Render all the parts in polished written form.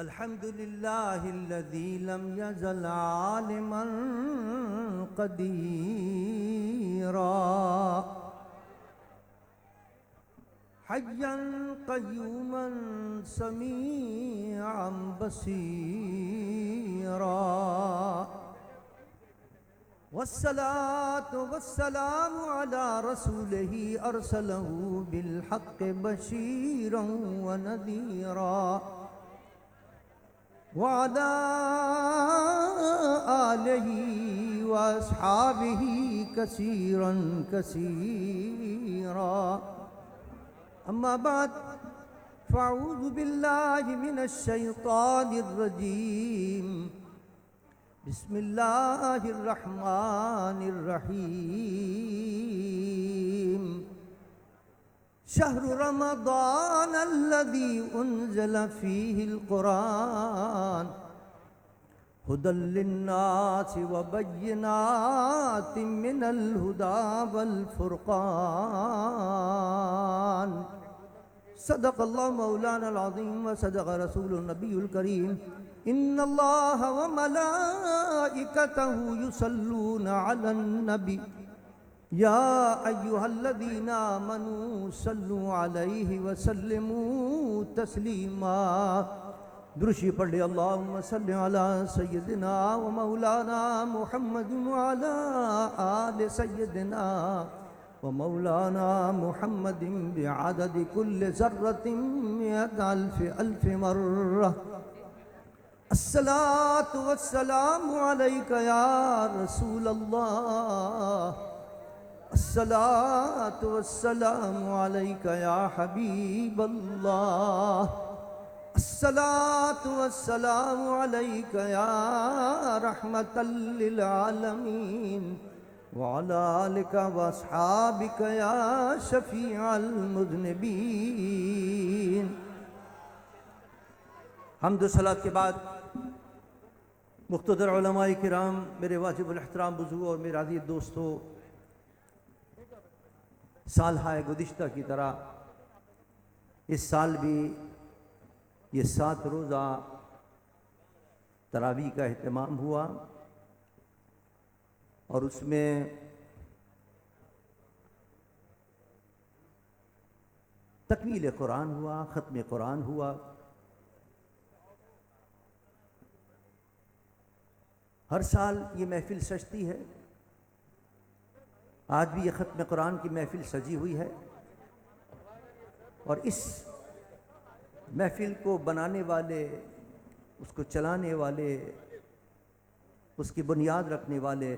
الحمد لله الذي لم يزل عالما قديرا حيا قيوما سميعا بصيرا والصلاة والسلام على رسوله أرسله بالحق بشيرا ونذيرا وعلى آله وأصحابه كثيرا كثيرا أما بعد فأعوذ بالله من الشيطان الرجيم بسم الله الرحمن الرحيم شهر رمضان الذي أنزل فيه القرآن هدى للناس وبينات من الهدى والفرقان صدق الله مولانا العظيم وصدق رسول النبي الكريم إن الله وملائكته يصلون على النبي يا أيها الذين آمنوا صلوا عليه وسلموا تسليما درشی پڑھ لے اللہم صلی علی سیدنا و مولانا محمد وعلى آل سیدنا و مولانا محمد بعدد كل ذرة مئة ألف مرة الصلاة والسلام عليك يا رسول الله الصلاة والسلام عليك يا حبيب الله الصلاة والسلام عليك يا رحمة للعالمين وعلى آلك وأصحابك يا شفيع المذنبين. حمد و صلاة کے بعد مقتدر علماء کرام، میرے واجب الاحترام بزرگوں اور میرے عزیز دوستوں، سالہ گزشتہ کی طرح اس سال بھی یہ 7 روزہ تراویح کا اہتمام ہوا اور اس میں تکمیل قرآن ہوا، ختم قرآن ہوا. ہر سال یہ محفل سجتی ہے، آج بھی یہ ختم قرآن کی محفل سجی ہوئی ہے، اور اس محفل کو بنانے والے، اس کو چلانے والے، اس کی بنیاد رکھنے والے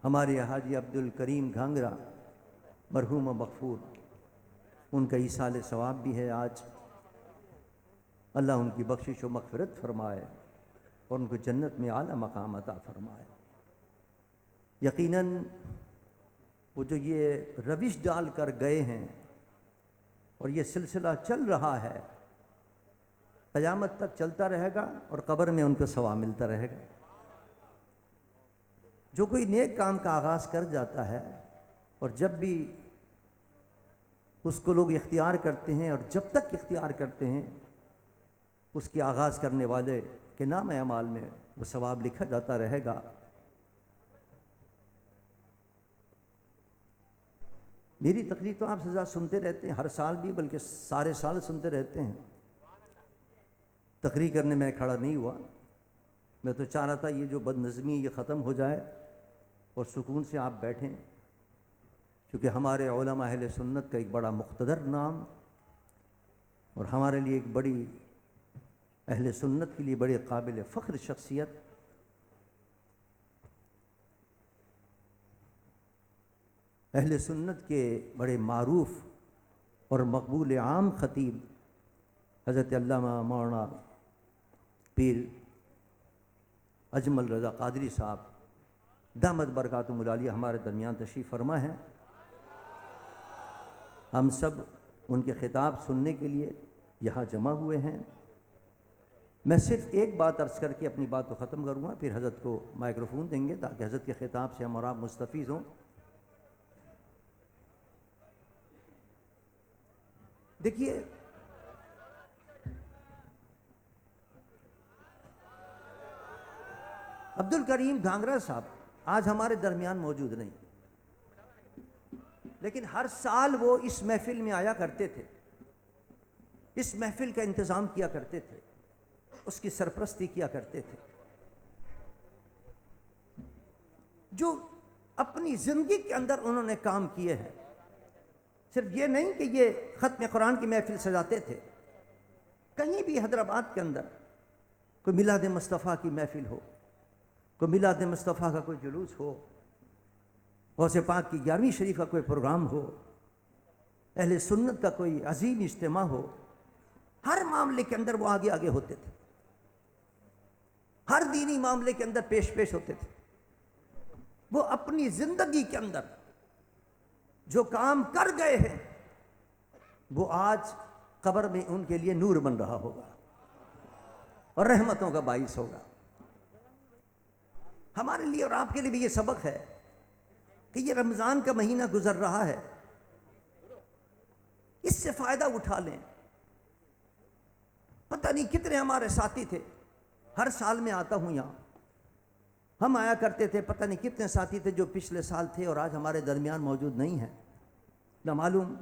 ہمارے حاجی عبدالکریم گھانگرا مرحوم و مغفور، ان کا ایصال ثواب بھی ہے آج. اللہ ان کی بخشش و مغفرت فرمائے اور ان کو جنت میں اعلیٰ مقام عطا فرمائے. یقیناً وہ جو یہ روش ڈال کر گئے ہیں اور یہ سلسلہ چل رہا ہے، قیامت تک چلتا رہے گا اور قبر میں ان کو ثواب ملتا رہے گا. جو کوئی نیک کام کا آغاز کر جاتا ہے اور جب بھی اس کو لوگ اختیار کرتے ہیں اور جب تک اختیار کرتے ہیں، اس کے آغاز کرنے والے کے نام اعمال میں وہ ثواب لکھا جاتا رہے گا. میری تقریر تو آپ سزا سنتے رہتے ہیں، ہر سال بھی، بلکہ سارے سال سنتے رہتے ہیں. تقریر کرنے میں کھڑا نہیں ہوا، میں تو چاہ رہا تھا یہ جو بد نظمی یہ ختم ہو جائے اور سکون سے آپ بیٹھیں، کیونکہ ہمارے علماء اہل سنت کا ایک بڑا مقتدر نام اور ہمارے لیے ایک بڑی، اہل سنت کے لیے بڑے قابل فخر شخصیت، اہل سنت کے بڑے معروف اور مقبول عام خطیب حضرت علامہ مولانا پیر اجمل رضا قادری صاحب دامت برکاتہم العالیہ ہمارے درمیان تشریف فرما ہے. ہم سب ان کے خطاب سننے کے لیے یہاں جمع ہوئے ہیں. میں صرف ایک بات عرض کر کے اپنی بات کو ختم کروں گا، پھر حضرت کو مائکروفون دیں گے تاکہ حضرت کے خطاب سے ہم اور آپ مستفیض ہوں. دیکھیے، عبد الکریم گھانگرا صاحب آج ہمارے درمیان موجود نہیں، لیکن ہر سال وہ اس محفل میں آیا کرتے تھے، اس محفل کا انتظام کیا کرتے تھے، اس کی سرپرستی کیا کرتے تھے۔ جو اپنی زندگی کے اندر انہوں نے کام کیے ہیں، صرف یہ نہیں کہ یہ ختم قرآن کی محفل سجاتے تھے، کہیں بھی حیدرآباد کے اندر کوئی میلاد مصطفیٰ کی محفل ہو، کوئی میلاد مصطفیٰ کا کوئی جلوس ہو، غوث پاک کی 11ویں شریف کا کوئی پروگرام ہو، اہل سنت کا کوئی عظیم اجتماع ہو، ہر معاملے کے اندر وہ آگے آگے ہوتے تھے، ہر دینی معاملے کے اندر پیش پیش ہوتے تھے۔ وہ اپنی زندگی کے اندر جو کام کر گئے ہیں وہ آج قبر میں ان کے لیے نور بن رہا ہوگا اور رحمتوں کا باعث ہوگا۔ ہمارے لیے اور آپ کے لیے بھی یہ سبق ہے کہ یہ رمضان کا مہینہ گزر رہا ہے، اس سے فائدہ اٹھا لیں۔ پتہ نہیں کتنے ہمارے ساتھی تھے، ہر سال میں آتا ہوں یہاں، ہم آیا کرتے تھے، پتہ نہیں کتنے ساتھی تھے جو پچھلے سال تھے اور آج ہمارے درمیان موجود نہیں ہیں۔ نہ معلوم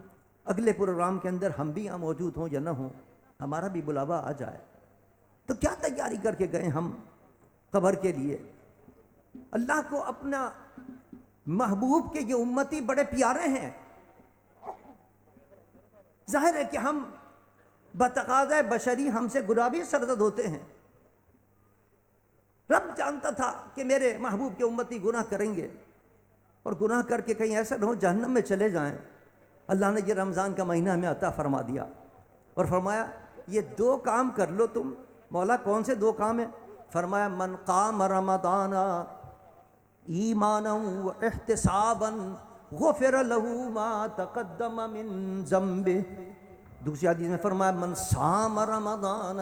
اگلے پروگرام کے اندر ہم بھی یہاں موجود ہوں یا نہ ہوں، ہمارا بھی بلاوا آ جائے تو کیا تیاری کر کے گئے ہم قبر کے لیے۔ اللہ کو اپنا محبوب کے یہ امتی بڑے پیارے ہیں، ظاہر ہے کہ ہم بتقاضۂ بشری ہم سے گناہ بھی سرزد ہوتے ہیں۔ رب جانتا تھا کہ میرے محبوب کے امتی گناہ کریں گے اور گناہ کر کے کہیں ایسا نہ ہو جہنم میں چلے جائیں۔ اللہ نے یہ رمضان کا مہینہ ہمیں عطا فرما دیا اور فرمایا یہ 2 کام کر لو تم۔ مولا کون سے 2 کام ہیں؟ فرمایا من قام رمضان ایمانا و احتسابا غفر له ما تقدم من ذنبه۔ دوسری حدیث میں فرمایا من صام رمضان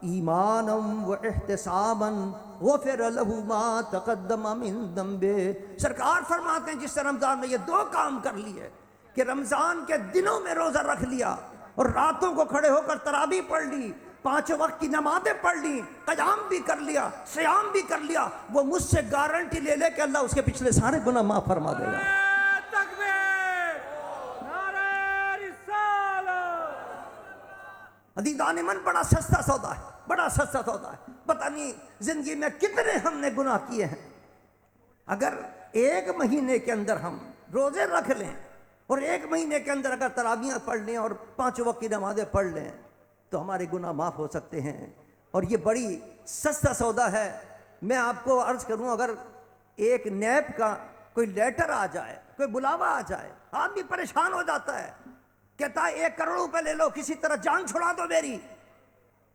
ایمانا و احتسابا غفر له ما تقدم من ذنبه۔ سرکار فرماتے ہیں جس سے رمضان میں یہ 2 کام کر لیے کہ رمضان کے دنوں میں روزہ رکھ لیا اور راتوں کو کھڑے ہو کر تراویح پڑھ لی، 5 وقت کی نمازیں پڑھ لی، قیام بھی کر لیا، سیام بھی کر لیا، وہ مجھ سے گارنٹی لے لے کہ اللہ اس کے پچھلے سارے گناہ معاف فرما دے گا۔ عزیزان من بڑا سستا سودا ہے، بڑا سستا سودا ہے۔ پتہ نہیں زندگی میں کتنے ہم نے گناہ کیے ہیں۔ اگر 1 مہینے کے اندر ہم روزے رکھ لیں اور 1 مہینے کے اندر اگر تراویح پڑھ لیں اور 5 وقت کی نمازیں پڑھ لیں تو ہمارے گناہ معاف ہو سکتے ہیں، اور یہ بڑی سستا سودا ہے۔ میں آپ کو عرض کروں، اگر ایک نیب کا کوئی لیٹر آ جائے، کوئی بلاوا آ جائے، آدمی پریشان ہو جاتا ہے، کہتا ہے 1 کروڑ روپے لے لو، کسی طرح جان چھڑا دو میری۔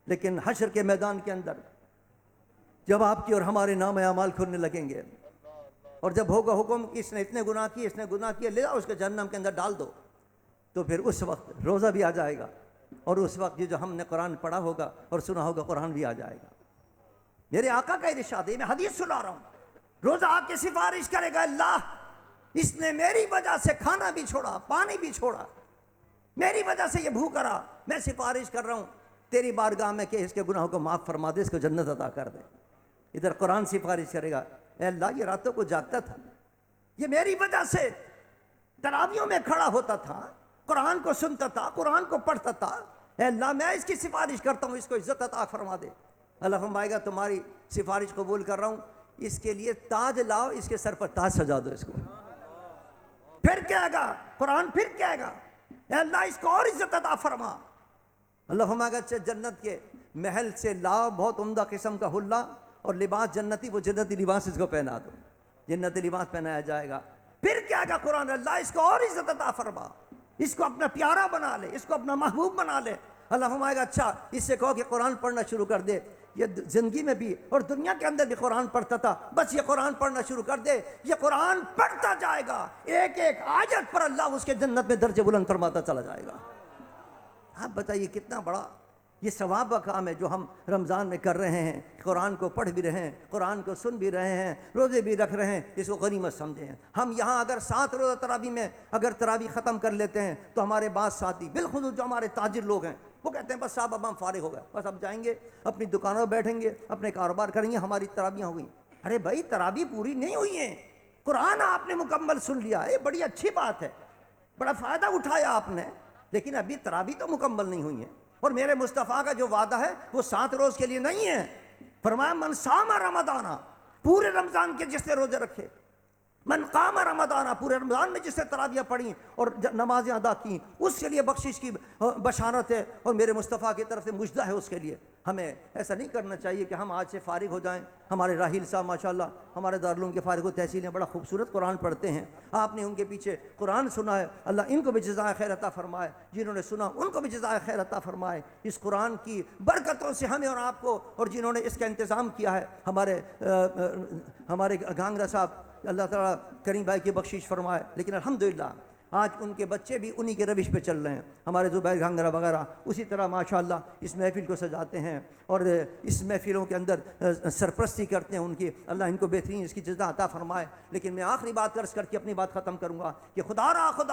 لیکن حشر کے میدان کے اندر جب آپ کی اور ہمارے نام اعمال کھلنے لگیں گے اور جب ہوگا حکم کہ اس نے اتنے گناہ کیے، اس نے گناہ کیے، لے جاؤ اس کے جہنم کے اندر ڈال دو، تو پھر اس وقت روزہ بھی آ جائے گا اور اس وقت یہ جو ہم نے قرآن پڑھا ہوگا اور سنا ہوگا قرآن بھی آ جائے گا۔ میرے آقا کا ارشاد ہے، میں حدیث سنا رہا ہوں، روزہ آ کے سفارش کرے گا، اللہ اس نے میری وجہ سے کھانا بھی چھوڑا، پانی بھی چھوڑا، میری وجہ سے یہ بھوکا رہا، میں سفارش کر رہا ہوں تیری بارگاہ میں کہ اس کے گناہوں کو معاف فرما دے، اس کو جنت عطا کر دے۔ ادھر قرآن سفارش کرے گا، اے اللہ یہ راتوں کو جاگتا تھا، یہ میری وجہ سے تراویحوں میں کھڑا ہوتا تھا، قرآن کو سنتا تھا، قرآن کو پڑھتا تھا، اے اللہ میں اس کی سفارش کرتا ہوں، اس کو عزت عطا فرما دے۔ اللہ فرمائے گا تمہاری سفارش قبول کر رہا ہوں، اس کے لیے تاج لاؤ، اس کے سر پر تاج سجا دو اس کو۔ پھر کہے گا قرآن، پھر کہے گا اے اللہ اس کو اور عزت عطا فرما۔ اللہ فرمائے گا اچھا جنت کے محل سے لاؤ بہت عمدہ قسم کا حلہ اور لباس جنتی، وہ جنتی لباس اس کو پہنا دو، جنتی لباس پہنایا جائے گا۔ پھر کیا کہا قرآن، اللہ اس کو اور عزت عطا فرما، اس کو اپنا پیارا بنا لے، اس کو اپنا محبوب بنا لے۔ اللہ فرمائے گا اچھا اس سے کہو کہ قرآن پڑھنا شروع کر دے، یہ زندگی میں بھی اور دنیا کے اندر بھی قرآن پڑھتا تھا، بس یہ قرآن پڑھنا شروع کر دے، یہ قرآن پڑھتا جائے گا، ایک ایک آیت پر اللہ اس کے جنت میں درجہ بلند فرماتا چلا جائے گا۔ آپ بتائیے کتنا بڑا یہ ثواب کا کام ہے جو ہم رمضان میں کر رہے ہیں، قرآن کو پڑھ بھی رہے ہیں، قرآن کو سن بھی رہے ہیں، روزے بھی رکھ رہے ہیں، اس کو غنیمت سمجھیں۔ ہم یہاں اگر 7 روزہ تراویح میں اگر تراویح ختم کر لیتے ہیں تو ہمارے بعض ساتھی بالخصوص جو ہمارے تاجر لوگ ہیں وہ کہتے ہیں بس صاحب اب ہم فارغ ہو گئے، بس اب جائیں گے اپنی دکانوں بیٹھیں گے، اپنے کاروبار کریں گے، ہماری تراویح ہو گئی۔ ارے بھائی تراویح پوری نہیں ہوئی ہیں، قرآن آپ نے مکمل سن لیا، یہ بڑی اچھی بات ہے، بڑا فائدہ اٹھایا آپ نے، لیکن ابھی تراویح تو مکمل نہیں ہوئی ہیں۔ اور میرے مصطفیٰ کا جو وعدہ ہے وہ 7 روز کے لیے نہیں ہے، فرمایا من صام رمضان، پورے رمضان کے جس نے روزے رکھے، من قام رمضان، پورے رمضان میں جس نے تراویح پڑھی اور نمازیں ادا کی، اس کے لیے بخشش کی بشارت ہے اور میرے مصطفیٰ کی طرف سے مجدہ ہے اس کے لیے۔ ہمیں ایسا نہیں کرنا چاہیے کہ ہم آج سے فارغ ہو جائیں۔ ہمارے راحیل صاحب ماشاءاللہ ہمارے دارالعلوم کے فارغ و تحصیل ہیں، بڑا خوبصورت قرآن پڑھتے ہیں، آپ نے ان کے پیچھے قرآن سنا ہے، اللہ ان کو بھی جزائے خیر عطا فرمائے، جنہوں نے سنا ان کو بھی جزائے خیر عطا فرمائے۔ اس قرآن کی برکتوں سے ہمیں اور آپ کو، اور جنہوں نے اس کا انتظام کیا ہے، ہمارے گانگرا صاحب، اللہ تعالیٰ کریم بھائی کی بخشش فرمائے۔ لیکن الحمدللہ آج ان کے بچے بھی انہی کے روش پہ چل رہے ہیں، ہمارے زبیر گانگرا وغیرہ اسی طرح ماشاءاللہ اس محفل کو سجاتے ہیں اور اس محفلوں کے اندر سرپرستی کرتے ہیں ان کی، اللہ ان کو بہترین اس کی جزا عطا فرمائے۔ لیکن میں آخری بات عرض کر کے اپنی بات ختم کروں گا کہ خدا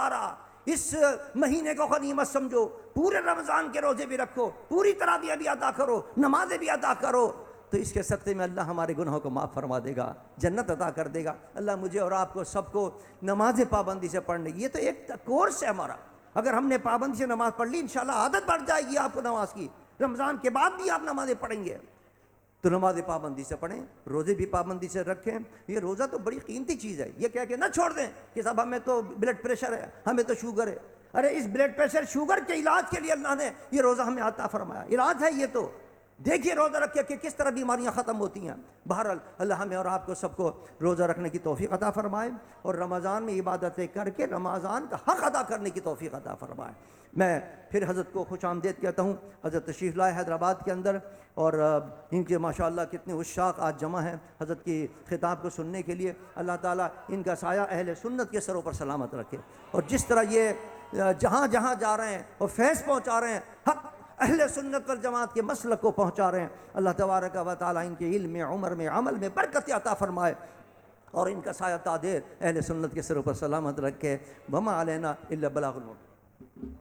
را اس مہینے کو غنیمت سمجھو، پورے رمضان کے روزے بھی رکھو، پوری تراویح بھی ادا کرو، نمازیں بھی ادا کرو، تو اس کے صدقے میں اللہ ہمارے گناہوں کو معاف فرما دے گا، جنت عطا کر دے گا۔ اللہ مجھے اور آپ کو سب کو نماز پابندی سے پڑھنے کی، یہ تو ایک کورس ہے ہمارا، اگر ہم نے پابندی سے نماز پڑھ لی انشاءاللہ عادت بڑھ جائے گی آپ کو نماز کی، رمضان کے بعد بھی آپ نمازیں پڑھیں گے تو نماز پابندی سے پڑھیں، روزے بھی پابندی سے رکھیں۔ یہ روزہ تو بڑی قیمتی چیز ہے، یہ کہہ کے نہ چھوڑ دیں کہ صاحب ہمیں تو بلڈ پریشر ہے، ہمیں تو شوگر ہے۔ ارے اس بلڈ پریشر شوگر کے علاج کے لیے اللہ نے یہ روزہ ہمیں عطا فرمایا، علاج ہے یہ تو۔ دیکھیے روزہ رکھ کے کہ کس طرح بیماریاں ختم ہوتی ہیں۔ بہرحال اللہ ہمیں اور آپ کو سب کو روزہ رکھنے کی توفیق عطا فرمائے اور رمضان میں عبادتیں کر کے رمضان کا حق ادا کرنے کی توفیق عطا فرمائے۔ میں پھر حضرت کو خوش آمدید کہتا ہوں، حضرت تشریف لائے حیدرآباد کے اندر، اور ان کے ماشاءاللہ کتنے عشاق آج جمع ہیں حضرت کی خطاب کو سننے کے لیے۔ اللہ تعالیٰ ان کا سایہ اہل سنت کے سروں پر سلامت رکھے، اور جس طرح یہ جہاں جہاں جا رہے ہیں اور فیض پہنچا رہے ہیں، حق اہل سنت والجماعت کے مسلک کو پہنچا رہے ہیں، اللہ تبارک و تعالیٰ ان کے علم میں، عمر میں، عمل میں برکت عطا فرمائے اور ان کا سایہ تادیر اہل سنت کے سروں پر سلامت رکھے۔ وما علینا الا البلاغ المبین۔